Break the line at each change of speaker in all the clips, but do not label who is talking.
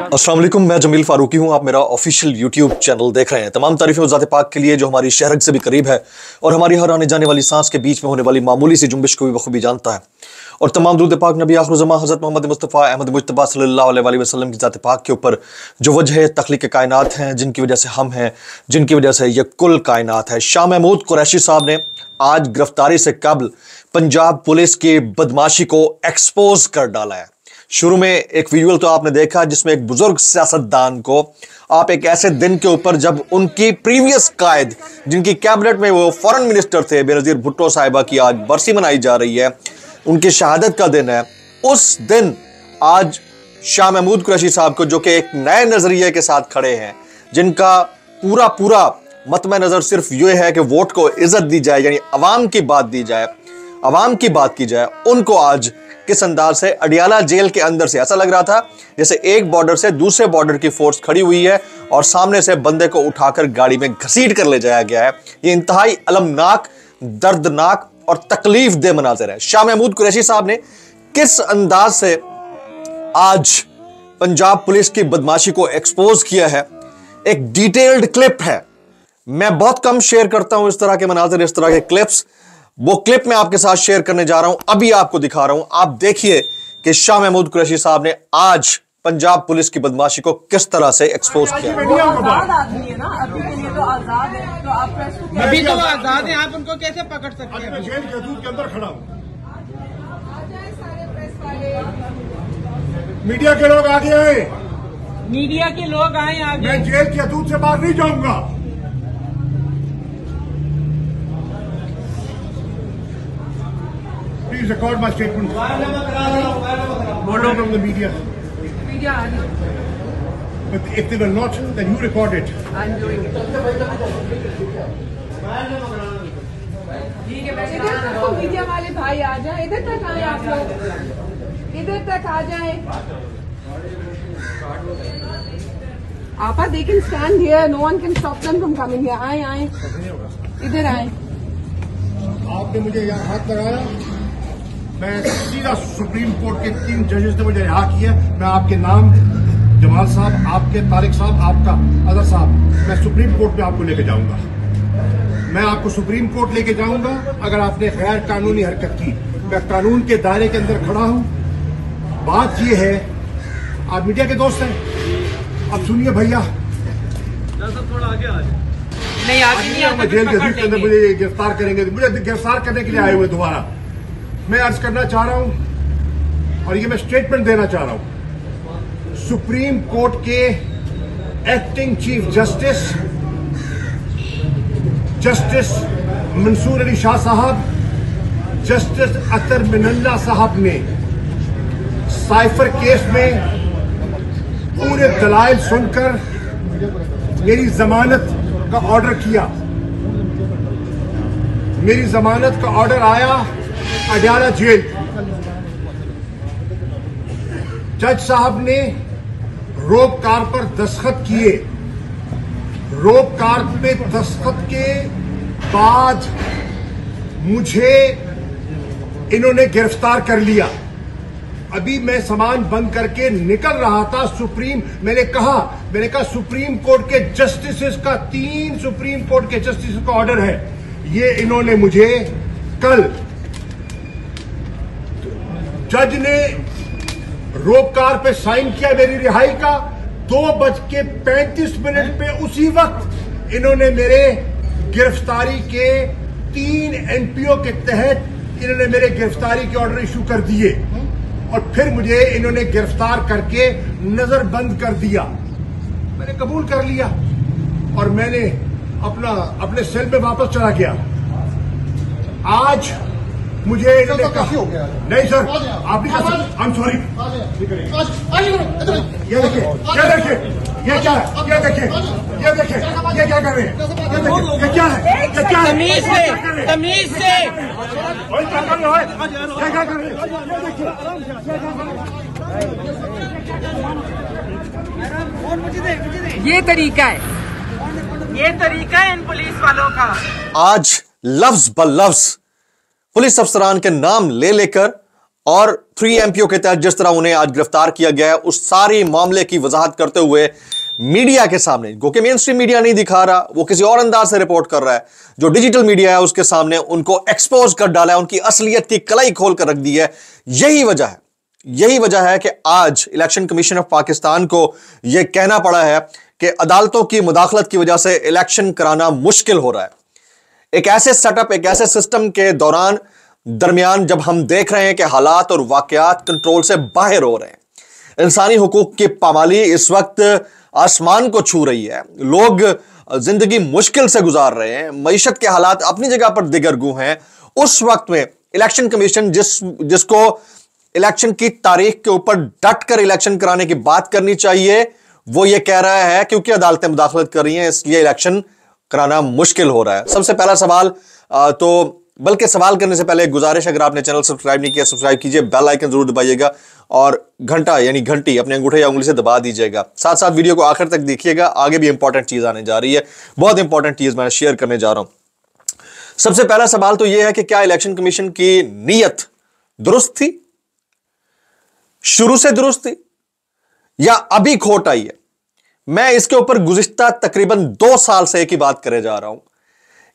अस्सलाम वालेकुम, मैं जमील फारूकी हूं। आप मेरा ऑफिशियल यूट्यूब चैनल देख रहे हैं। तमाम तारीफें ज़ात पाक के लिए जो हमारी शहरत से भी करीब है और हमारी हर आने जाने वाली सांस के बीच में होने वाली मामूली सी जुम्बिश को भी बखूबी जानता है। और तमाम दुरूद पाक नबी आखिरुज़्ज़मा हज़रत मोहम्मद मुस्तफ़ा अहमद मुज्तबा सल्लल्लाहु अलैहि वसल्लम की ज़ात पाक के ऊपर जो वजह तख्लीक़ कायनात हैं, जिनकी वजह से हम हैं, जिनकी वजह से यह कुल कायनात है। शाह महमूद कुरैशी साहब ने आज गिरफ्तारी से कबल पंजाब पुलिस की बदमाशी को एक्सपोज कर डाला है। शुरू में एक विजुअल तो आपने देखा जिसमें एक बुजुर्ग सियासतदान को आप एक ऐसे दिन के ऊपर जब उनकी प्रीवियस कायद जिनकी कैबिनेट में वो फॉरेन मिनिस्टर थे बेनज़ीर भुट्टो साहिबा की आज बरसी मनाई जा रही है, उनकी शहादत का दिन है। उस दिन आज शाह महमूद कुरैशी साहब को जो कि एक नए नजरिए के साथ खड़े हैं, जिनका पूरा मतम नजर सिर्फ ये है कि वोट को इज्जत दी जाए, यानी अवाम की बात दी जाए, अवाम की बात की जाए, उनको आज किस अंदाज से अडियाला जेल के अंदर से ऐसा लग रहा था जैसे एक बॉर्डर से दूसरे बॉर्डर की फोर्स खड़ी हुई है और सामने से बंदे को उठाकर गाड़ी में घसीट कर ले जाया गया है। ये इंतहाई अलमनाक, दर्दनाक और तकलीफ दे मनाज़िर है। शाह महमूद कुरैशी साहब ने किस अंदाज से आज पंजाब पुलिस की बदमाशी को एक्सपोज किया है, एक डिटेल्ड क्लिप है। मैं बहुत कम शेयर करता हूं इस तरह के मनाज़िर, इस तरह के क्लिप्स। वो क्लिप मैं आपके साथ शेयर करने जा रहा हूं, अभी आपको दिखा रहा हूं। आप देखिए कि शाह महमूद कुरैशी साहब ने आज पंजाब पुलिस की बदमाशी को किस तरह से एक्सपोज किया।
आदमी है ना, अभी के लिए तो आजाद है, तो आप प्रेस को
अभी तो आजाद है, आप उनको कैसे पकड़ सकते हैं?
मैं जेल के हदूद के अंदर खड़ा हूँ। मीडिया के लोग आगे आए,
मीडिया के लोग आए आगे।
मैं जेल के हदूद से बाहर नहीं जाऊंगा। Please record my statement. From the media.
Media आ रही
But if they were not, then you record it.
इधर तक तो मीडिया वाले भाई आ जाए, इधर तक आए आप लोग, इधर तक आ जाए। आपा they can stand here, no one can stop them from coming here. आए इधर आए।
आपने मुझे यहाँ हाथ लगाया, मैं सीधा सुप्रीम कोर्ट के 3 जजेस ने मुझे रिहा किया। मैं आपके नाम जमाल साहब, आपके तारिक साहब, आपका अजहर साहब, मैं सुप्रीम कोर्ट में आपको लेके जाऊंगा। मैं आपको सुप्रीम कोर्ट लेके जाऊंगा अगर आपने गैर कानूनी हरकत की। मैं कानून के दायरे के अंदर खड़ा हूं। बात यह है, आप मीडिया के दोस्त हैं, अब सुनिए भैया,
थोड़ा आगे आ जाए। नहीं आगे नहीं आता,
जेल के अंदर मुझे गिरफ्तार करेंगे, मुझे गिरफ्तार करने के लिए आए हुए दोबारा। मैं अर्ज करना चाह रहा हूं और ये मैं स्टेटमेंट देना चाह रहा हूं। सुप्रीम कोर्ट के acting chief justice Mansoor Ali Shah साहब, जस्टिस अतर मिनल्ला साहब ने साइफर केस में पूरे दलाइल सुनकर मेरी जमानत का ऑर्डर किया। मेरी जमानत का ऑर्डर आया अडियाला जेल। जज साहब ने रोप कार पर दस्तखत किए। रोप कार पे दस्तखत के बाद मुझे इन्होंने गिरफ्तार कर लिया। अभी मैं सामान बंद करके निकल रहा था। मैंने कहा सुप्रीम कोर्ट के जस्टिस का 3 सुप्रीम कोर्ट के जस्टिस का ऑर्डर है। ये इन्होंने मुझे कल जज ने रोप कार पे साइन किया मेरी रिहाई का। 2:35 पे उसी वक्त इन्होंने मेरे गिरफ्तारी के 3 एनपीओ के तहत इन्होंने मेरे गिरफ्तारी के ऑर्डर इशू कर दिए और फिर मुझे इन्होंने गिरफ्तार करके नजरबंद कर दिया। मैंने कबूल कर लिया और मैंने अपने सेल में वापस चला गया। आज मुझे इन्होंने कहा नहीं सर, आप नहीं कर सकते, आई एम सॉरी। ये देखिए, ये क्या है? ये देखिए, ये क्या कर रहे हैं? ये देखिए, ये क्या है? ये क्या है?
तमीज से
और क्या कर रहे हो? ये क्या कर रहे हैं?
ये तरीका है इन पुलिस वालों का।
आज लफ्ज ब लफ्ज पुलिस अफसरान के नाम ले लेकर और 3 एमपीओ के तहत जिस तरह उन्हें आज गिरफ्तार किया गया है, उस सारी मामले की वजाहत करते हुए मीडिया के सामने, जो कि मेन स्ट्रीम मीडिया नहीं दिखा रहा, वो किसी और अंदाज से रिपोर्ट कर रहा है, जो डिजिटल मीडिया है उसके सामने उनको एक्सपोज कर डाला है, उनकी असलियत की कलाई खोल कर रख दी है। यही वजह है कि आज इलेक्शन कमीशन ऑफ पाकिस्तान को यह कहना पड़ा है कि अदालतों की मुदाखलत की वजह से इलेक्शन कराना मुश्किल हो रहा है। एक ऐसे सेटअप, एक ऐसे सिस्टम के दरमियान जब हम देख रहे हैं कि हालात और वाकयात कंट्रोल से बाहर हो रहे हैं, इंसानी हुकूक की पामाली इस वक्त आसमान को छू रही है, लोग जिंदगी मुश्किल से गुजार रहे हैं, मईशत के हालात अपनी जगह पर दिगरगू हैं, उस वक्त में इलेक्शन कमीशन जिसको इलेक्शन की तारीख के ऊपर डट कर इलेक्शन कराने की बात करनी चाहिए, वो ये कह रहा है क्योंकि अदालतें मुदाखलत कर रही हैं इसलिए इलेक्शन कराना मुश्किल हो रहा है। सबसे पहला सवाल बल्कि सवाल करने से पहले एक गुजारिश, अगर आपने चैनल सब्सक्राइब नहीं किया सब्सक्राइब कीजिए, बेल आइकन जरूर दबाइएगा और घंटा यानी घंटी अपने अंगूठे या उंगली से दबा दीजिएगा। साथ साथ वीडियो को आखिर तक देखिएगा, आगे भी इंपॉर्टेंट चीज आने जा रही है, बहुत इंपॉर्टेंट चीज मैं शेयर करने जा रहा हूं। सबसे पहला सवाल तो यह है कि क्या इलेक्शन कमीशन की नीयत दुरुस्त थी, शुरू से दुरुस्त थी, या अभी खोट आई है? मैं इसके ऊपर गुज़िश्ता तकरीबन 2 साल से एक ही बात करे जा रहा हूं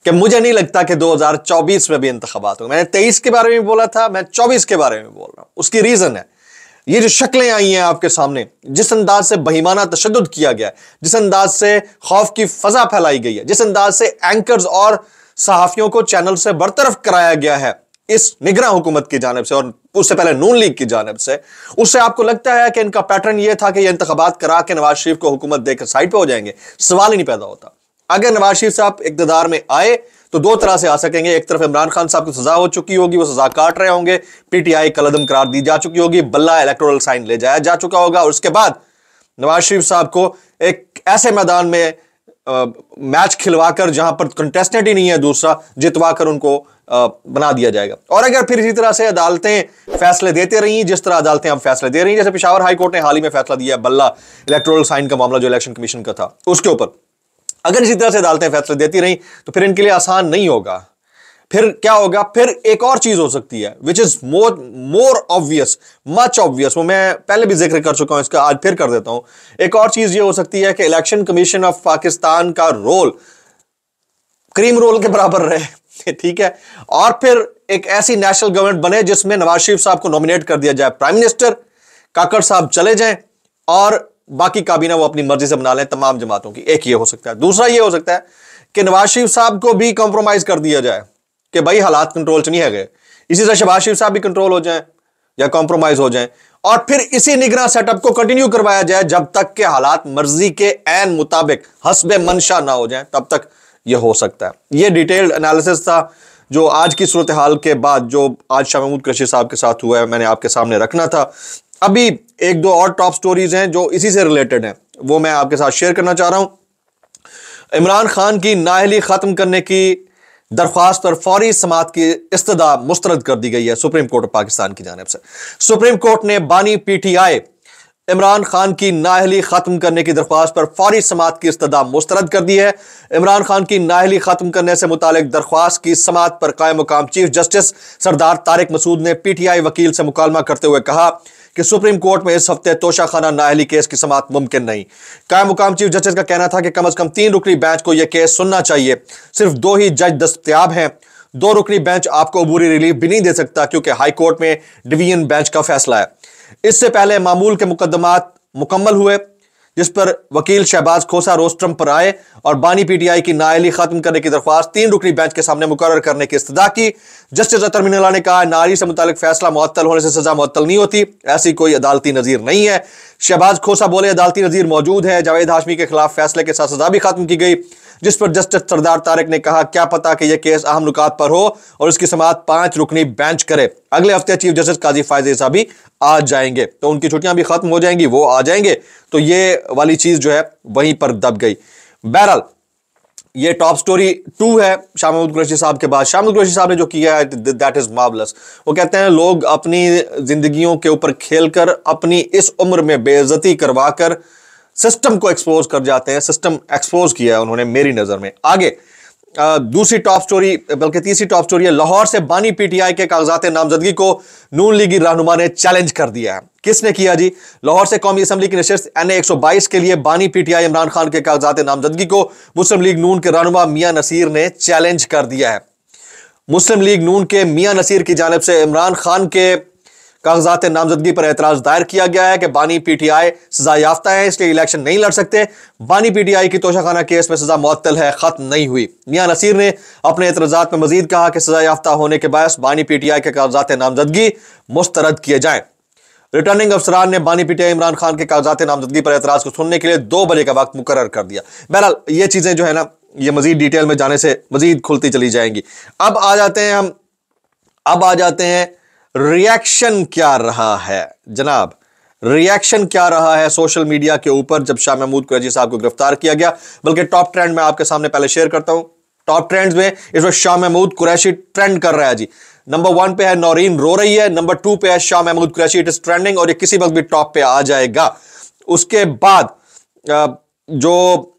कि मुझे नहीं लगता कि 2024 में भी इंतखाबात होंगे। मैंने 23 के बारे में बोला था, मैं 24 के बारे में बोल रहा हूं। उसकी रीजन है ये जो शक्लें आई हैं आपके सामने, जिस अंदाज से बहीमाना तशद्दुद किया गया है, जिस अंदाज से खौफ की फजा फैलाई गई है, जिस अंदाज से एंकर्स और सहाफियों को चैनल से बरतरफ कराया गया है इस निगरान हुकूमत की जानिब से और उससे पहले नून लीग की जानिब से, उससे आपको लगता है कि इनका पैटर्न यह था कि ये इंतखाबात करा के नवाज शरीफ को हुकूमत देकर साइड पे हो जाएंगे? सवाल ही नहीं पैदा होता। अगर नवाज शरीफ साहब इक़्तिदार में आए तो 2 तरह से आ सकेंगे। एक तरफ इमरान खान साहब को सजा हो चुकी होगी, वो सजा काट रहे होंगे, पीटीआई कलअदम करार दी जा चुकी होगी, बल्ला इलेक्टोरल साइन ले जाया जा चुका होगा, और उसके बाद नवाज शरीफ साहब को एक ऐसे मैदान में मैच खिलवाकर जहां पर कंटेस्टेंट ही नहीं है दूसरा, जितवाकर उनको बना दिया जाएगा। और अगर फिर इसी तरह से अदालतें फैसले देते रही जिस तरह अदालतें अब फैसले दे रही हैं, जैसे पेशावर हाई कोर्ट ने हाल ही में फैसला दिया बल्ला इलेक्टोरल साइन का मामला जो इलेक्शन कमीशन का था उसके ऊपर, अगर इसी तरह से अदालतें फैसले देती रही तो फिर इनके लिए आसान नहीं होगा। फिर क्या होगा? फिर एक और चीज हो सकती है which is more obvious, much obvious, वो मैं पहले भी जिक्र कर चुका हूं, इसका आज फिर कर देता हूं। एक और चीज ये हो सकती है कि इलेक्शन कमीशन ऑफ पाकिस्तान का रोल क्रीम रोल के बराबर रहे, ठीक है, और फिर एक ऐसी नेशनल गवर्नमेंट बने जिसमें नवाज शरीफ साहब को नॉमिनेट कर दिया जाए प्राइम मिनिस्टर, काकड़ साहब चले जाएं और बाकी काबीना वो अपनी मर्जी से बना लें तमाम जमातों की। एक ये हो सकता है। दूसरा ये हो सकता है कि नवाज शरीफ साहब को भी कॉम्प्रोमाइज कर दिया जाए कि भाई हालात कंट्रोल च नहीं है गए, इसी तरह शहबाज शरीफ साहब भी कंट्रोल हो जाएं या कॉम्प्रोमाइज हो जाएं, और फिर इसी निगरान सेटअप को कंटिन्यू करवाया जाए जब तक के हालात मर्जी के ऐन मुताबिक हस्बे मंशा ना हो जाए, तब तक यह हो सकता है। यह डिटेल्ड एनालिसिस था जो आज की सूरत हाल के बाद जो आज शाह महमूद कुरैशी साहब के साथ हुआ है, मैंने आपके सामने रखना था। अभी 1-2 और टॉप स्टोरीज हैं जो इसी से रिलेटेड हैं, वो मैं आपके साथ शेयर करना चाह रहा हूं। इमरान खान की नाअहली खत्म करने की दरख्वास्त पर फौरी समाअत की इस्तदा मुस्तरद कर दी गई है सुप्रीम कोर्ट ऑफ पाकिस्तान की जानिब से। सुप्रीम कोर्ट ने बानी पीटीआई इमरान खान की नाअहली खत्म करने की दरख्वास्त पर फौरी समाअत की इस्तदा मुस्तरद कर दी है। इमरान खान की नाअहली खत्म करने से मुतालिक दरख्वास्त की समाअत पर कायम मुकाम चीफ जस्टिस सरदार तारिक मसूद ने पीटीआई वकील से मुकालमा करते हुए कहा कि सुप्रीम कोर्ट में इस हफ्ते तोशाखाना नाअहली केस की समाअत मुमकिन नहीं। कायम मुकाम चीफ जस्टिस का कहना था कि कम अज कम 3 रुकनी बेंच को यह केस सुनना चाहिए। सिर्फ 2 ही जज दस्तयाब हैं। 2 रुकनी बेंच आपको अबूरी रिलीफ भी नहीं दे सकता क्योंकि हाई कोर्ट में डिवीजन बेंच का फैसला है। इससे पहले मामूल के मुकदमात मुकम्मल हुए जिस पर वकील शहबाज खोसा रोस्ट्रम पर आए और बानी पीटीआई की नाअहली खत्म करने की दरख्वास्त 3 रुकनी बेंच के सामने मुकर्रर करने की इस्तदा की। जस्टिस अतर मिनल्ला ने कहा नाअहली से मुतालिक फैसला मुअत्तल होने से सजा मुअत्तल नहीं होती, ऐसी कोई अदालती नजीर नहीं है। शहबाज खोसा बोले अदालती नजीर मौजूद है। जावेद हाशमी के खिलाफ फैसले के साथ सजा भी खत्म की गई, जिस पर जस्टिस सरदार तारिक ने कहा क्या पता कि यह केस अहम नुकात पर हो और इसकी समाअत 5 रुकनी बेंच करे। अगले हफ्ते चीफ जस्टिस काजी फायज ईसा भी आ जाएंगे, तो उनकी छुट्टियां भी खत्म हो जाएंगी, वो आ जाएंगे, तो ये वाली चीज जो है वहीं पर दब गई। बहरहाल ये टॉप स्टोरी 2 है शाह महमूद कुरैशी साहब के बाद। शाह महमूद कुरैशी साहब ने जो किया है दैट इज मार्वलस। वो कहते हैं लोग अपनी जिंदगियों के ऊपर खेलकर अपनी इस उम्र में बेइज्जती करवाकर सिस्टम को एक्सपोज कर जाते हैं। सिस्टम एक्सपोज किया है उन्होंने मेरी नजर में। आगे दूसरी टॉप स्टोरी, बल्कि तीसरी टॉप स्टोरी है, लाहौर से बानी पीटीआई के कागजात नामजदगी को नून लीगी रहनुमा ने चैलेंज कर दिया है। किसने किया जी? लाहौर से कौमी असम्बली की नशिस्त NA 122 के लिए बानी पीटीआई इमरान खान के कागजात नामजदगी को मुस्लिम लीग नून के रहनुमा मियां नसीर ने चैलेंज कर दिया है। मुस्लिम लीग नून के मियां नसीर की जानिब से इमरान खान के कागजात नामजदगी पर एतराज दायर किया गया है कि बानी पीटीआई सजा याफ्ता है, इसलिए इलेक्शन नहीं लड़ सकते। बानी पीटीआई की तोशाखाना केस में सजा मुअत्तल है, खत्म नहीं हुई। मियां नसीर ने अपने एतराजात में मजीद कहा कि सजा याफ्ता होने के बायस बानी पीटीआई के कागजात नामजदगी मुस्तरद किए जाएं। रिटर्निंग अफसरान ने बानी पीटीआई इमरान खान के कागजात नामजदगी पर एतराज को सुनने के लिए 2 बजे का वक्त मुकर्रर कर दिया। बहरहाल ये चीजें जो है ना, ये मजीद डिटेल में जाने से मजीद खुलती चली जाएंगी। अब आ जाते हैं रिएक्शन क्या रहा है जनाब, रिएक्शन क्या रहा है सोशल मीडिया के ऊपर जब शाह महमूद कुरैशी साहब को गिरफ्तार किया गया। बल्कि टॉप ट्रेंड में आपके सामने पहले शेयर करता हूं। टॉप ट्रेंड्स में इस वक्त शाह महमूद कुरैशी ट्रेंड कर रहा है जी। नंबर 1 पे है नौरीन रो रही है, नंबर 2 पे है Shah Mahmood Qureshi, it is trending, और ये किसी वक्त भी टॉप पे आ जाएगा। उसके बाद जो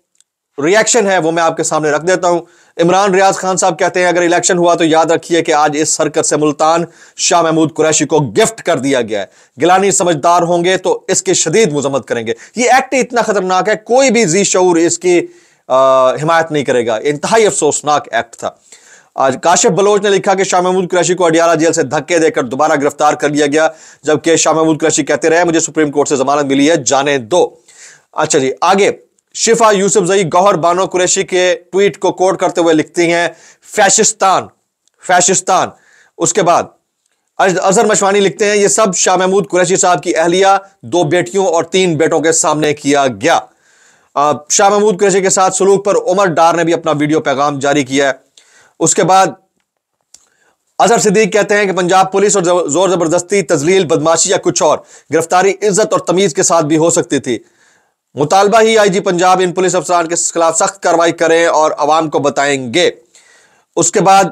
रिएक्शन है वो मैं आपके सामने रख देता हूं। इमरान रियाज खान साहब कहते हैं अगर इलेक्शन हुआ तो याद रखिए कि आज इस हरकत से मुल्तान शाह महमूद कुरैशी को गिफ्ट कर दिया गया है। गिलानी समझदार होंगे तो इसकी शदीद मुजम्मत करेंगे। ये एक्ट इतना खतरनाक है, कोई भी जी शऊर इसकी हिमायत नहीं करेगा। इंतहाई अफसोसनाक एक्ट था। आज काशिफ बलोच ने लिखा कि शाह महमूद कुरैशी को अडियाला जेल से धक्के देकर दोबारा गिरफ्तार कर लिया गया, जबकि शाह महमूद कुरैशी कहते रहे मुझे सुप्रीम कोर्ट से जमानत मिली है, जाने दो। अच्छा जी, आगे शिफा यूसुफजई गौहर बानो कुरैशी के ट्वीट को कोट करते हुए लिखती हैं फैशिस्तान फैशिस्तान। उसके बाद अजहर मशवानी लिखते हैं ये सब शाह महमूद कुरैशी साहब की अहलिया, 2 बेटियों और 3 बेटों के सामने किया गया। शाह महमूद कुरैशी के साथ सलूक पर उमर डार ने भी अपना वीडियो पैगाम जारी किया है। उसके बाद अजहर सिद्दीक कहते हैं कि पंजाब पुलिस और जोर जबरदस्ती, तजलील, बदमाशी या कुछ और, गिरफ्तारी इज्जत और तमीज के साथ भी हो सकती थी। मुतालबा ही आईजी पंजाब इन पुलिस अफसरान के खिलाफ सख्त कार्रवाई करें और अवाम को बताएंगे। उसके बाद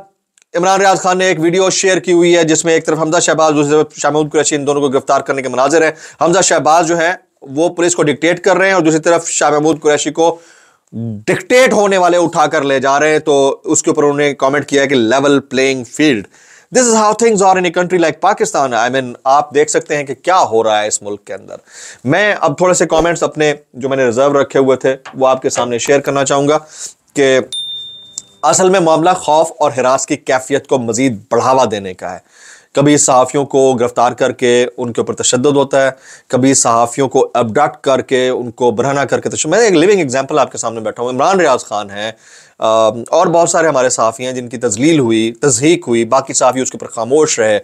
इमरान रियाज खान ने एक वीडियो शेयर की हुई है जिसमें एक तरफ हमजा शहबाज, दूसरी तरफ शाह महमूद कुरैशी, इन दोनों को गिरफ्तार करने के मनाजिर हैं। हमजा शहबाज जो है वो पुलिस को डिक्टेट कर रहे हैं और दूसरी तरफ शाह महमूद कुरैशी को डिक्टेट होने वाले उठाकर ले जा रहे हैं। तो उसके ऊपर उन्होंने कमेंट किया है कि level playing field, this is how things are in a country like Pakistan. I mean आप देख सकते हैं कि क्या हो रहा है इस मुल्क के अंदर। मैं अब थोड़े से कमेंट्स अपने जो मैंने रिजर्व रखे हुए थे वो आपके सामने शेयर करना चाहूंगा कि असल में मामला खौफ और हिरास की कैफियत को मजीद बढ़ावा देने का है। कभी सहाफ़ियों को गिरफ्तार करके उनके ऊपर तशद्दुद होता है, कभी सहाफ़ियों को अबडक्ट करके उनको बरहना करके मैं एक लिविंग एग्जांपल आपके सामने बैठा हूँ। इमरान रियाज खान है और बहुत सारे हमारे सहाफ़ी हैं जिनकी तजलील हुई, तज़हीक हुई, बाकी सहाफ़ी उसके ऊपर खामोश रहे,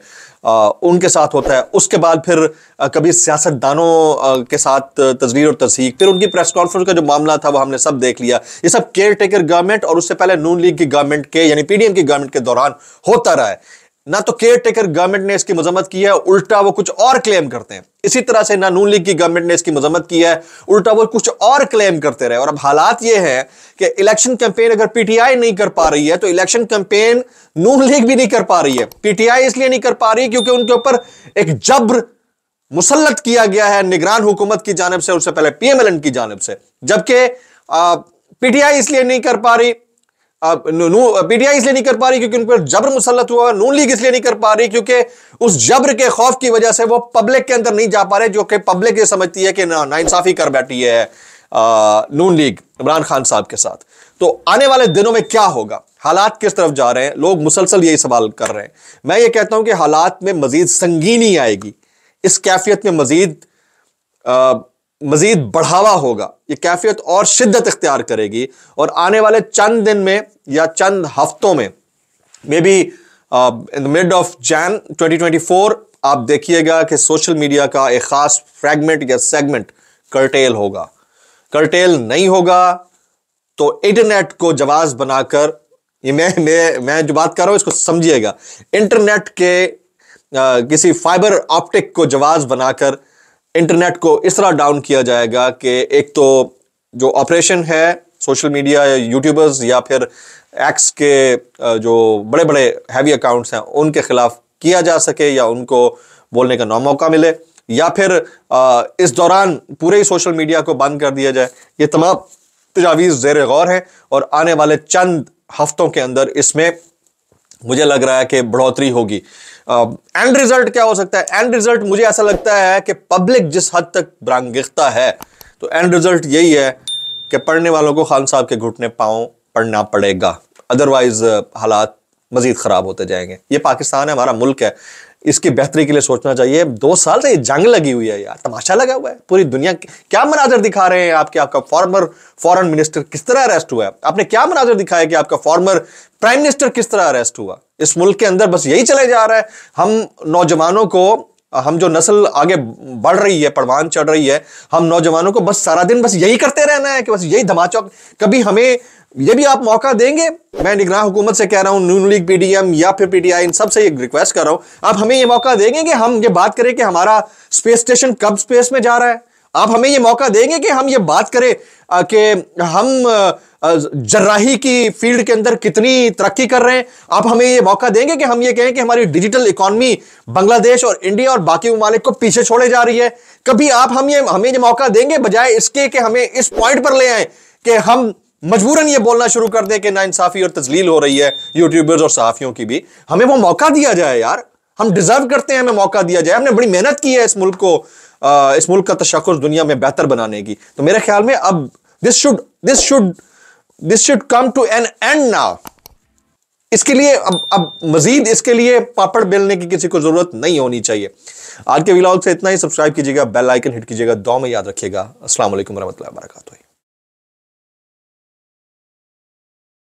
उनके साथ होता है। उसके बाद फिर कभी सियासतदानों के साथ तजलील और तज़हीक, फिर उनकी प्रेस कॉन्फ्रेंस का जो मामला था वो हमने सब देख लिया। ये सब केयर टेकर गवर्नमेंट और उससे पहले नून लीग की गवर्नमेंट के यानी PDM की गवर्नमेंट के दौरान होता रहा है। ना तो केयर टेकर गवर्नमेंट ने इसकी मजम्मत की है, उल्टा वो कुछ और क्लेम करते हैं। इसी तरह से ना नून लीग की गवर्नमेंट ने इसकी मजम्मत की है, उल्टा वो कुछ और क्लेम करते रहे। और अब हालात ये है कि इलेक्शन कैंपेन अगर PTI नहीं कर पा रही है तो इलेक्शन कैंपेन नून लीग भी नहीं कर पा रही है। PTI इसलिए नहीं कर पा रही क्योंकि उनके ऊपर एक जब्र मुसल्लत किया गया है निगरान हुकूमत की जानिब से, उससे पहले PMLN की जानिब से। जबकि PTI इसलिए नहीं कर पा रही, PTI इसलिए नहीं कर पा रही क्योंकि उन पर जबर मुसल्लत हुआ। नून लीग इसलिए नहीं कर पा रही क्योंकि उस जबर के खौफ की वजह से वो पब्लिक के अंदर नहीं जा पा रहे, जो कि पब्लिक ये समझती है कि नाइंसाफी कर बैठी है नून लीग इमरान खान साहब के साथ। तो आने वाले दिनों में क्या होगा, हालात किस तरफ जा रहे हैं, लोग मुसलसल यही सवाल कर रहे हैं। मैं ये कहता हूं कि हालात में मजीद संगीनी आएगी, इस कैफियत में मजीद बढ़ावा होगा, ये कैफियत और शिद्दत इख्तियार करेगी। और आने वाले चंद दिन में या चंद हफ्तों में, may be in the mid of Jain 2024, आप देखिएगा कि सोशल मीडिया का एक खास फ्रैगमेंट या सेगमेंट कर्टेल होगा। कर्टेल नहीं होगा तो इंटरनेट को जवाज बनाकर, ये मैं जो बात कर रहा हूं इसको समझिएगा, इंटरनेट के किसी फाइबर ऑप्टिक को जवाज बनाकर इंटरनेट को इस तरह डाउन किया जाएगा कि एक तो जो ऑपरेशन है सोशल मीडिया या यूट्यूबर्स या फिर एक्स के जो बड़े बड़े हैवी अकाउंट्स हैं उनके खिलाफ किया जा सके या उनको बोलने का नौ मौका मिले, या फिर इस दौरान पूरे ही सोशल मीडिया को बंद कर दिया जाए। ये तमाम तजावीज़ ज़ेर गौर हैं और आने वाले चंद हफ्तों के अंदर इसमें मुझे लग रहा है कि बढ़ोतरी होगी। एंड रिजल्ट क्या हो सकता है? एंड रिजल्ट मुझे ऐसा लगता है कि पब्लिक जिस हद तक बरांगीख्ता है, तो एंड रिजल्ट यही है कि पढ़ने वालों को खान साहब के घुटने पांव पढ़ना पड़ेगा, अदरवाइज हालात मजीद खराब होते जाएंगे। ये पाकिस्तान है, हमारा मुल्क है, इसकी बेहतरी के लिए सोचना चाहिए। 2 साल से ये जंग लगी हुई है यार, तमाशा लगा हुआ है। पूरी दुनिया क्या मनाजर दिखा रहे हैं आपके, आपका फॉर्मर फॉरेन मिनिस्टर किस तरह अरेस्ट हुआ है, आपने क्या मनाजर दिखाया कि आपका फॉर्मर प्राइम मिनिस्टर किस तरह अरेस्ट हुआ। इस मुल्क के अंदर बस यही चले जा रहा है। हम नौजवानों को, हम जो नस्ल आगे बढ़ रही है, परवान चढ़ रही है, हम नौजवानों को बस सारा दिन बस यही करते रहना है कि बस यही धमाचा। कभी हमें ये भी आप मौका देंगे? मैं निगरान हुकूमत से कह रहा हूं, नून लीग, पीडीएम या फिर पीटीआई, इन सब से ये रिक्वेस्ट कर रहा हूं, आप हमें ये मौका देंगे कि हम ये बात करें कि हमारा स्पेस स्टेशन कब स्पेस में जा रहा है? आप हमें ये मौका देंगे कि हम ये बात करें कि हम जर्राही की फील्ड के अंदर कितनी तरक्की कर रहे हैं? आप हमें ये मौका देंगे कि हम ये कहें कि हमारी डिजिटल इकॉनमी बांग्लादेश और इंडिया और बाकी ममालिक को पीछे छोड़े जा रही है? कभी आप हमें ये मौका देंगे, बजाय इसके कि हमें इस पॉइंट पर ले आए कि हम मजबूरन ये बोलना शुरू कर दें कि नाइंसाफी और तजलील हो रही है यूट्यूबर्स और सहाफियों की भी? हमें वो मौका दिया जाए यार, हम डिजर्व करते हैं, हमें मौका दिया जाए। हमने बड़ी मेहनत की है इस मुल्क को, इस मुल्क का तशक्कुर दुनिया में बेहतर बनाने की। तो मेरे ख्याल में अब this should come to an end now. इसके लिए अब मजीद इसके लिए पापड़ बेलने की किसी को जरूरत नहीं होनी चाहिए। आज के व्लॉग से इतना ही। सब्सक्राइब कीजिएगा, बेल आइकन हिट कीजिएगा, दुआ में याद रखिएगा। अस्सलाम वालेकुम रहमतुल्लाहि व बरकातुहू।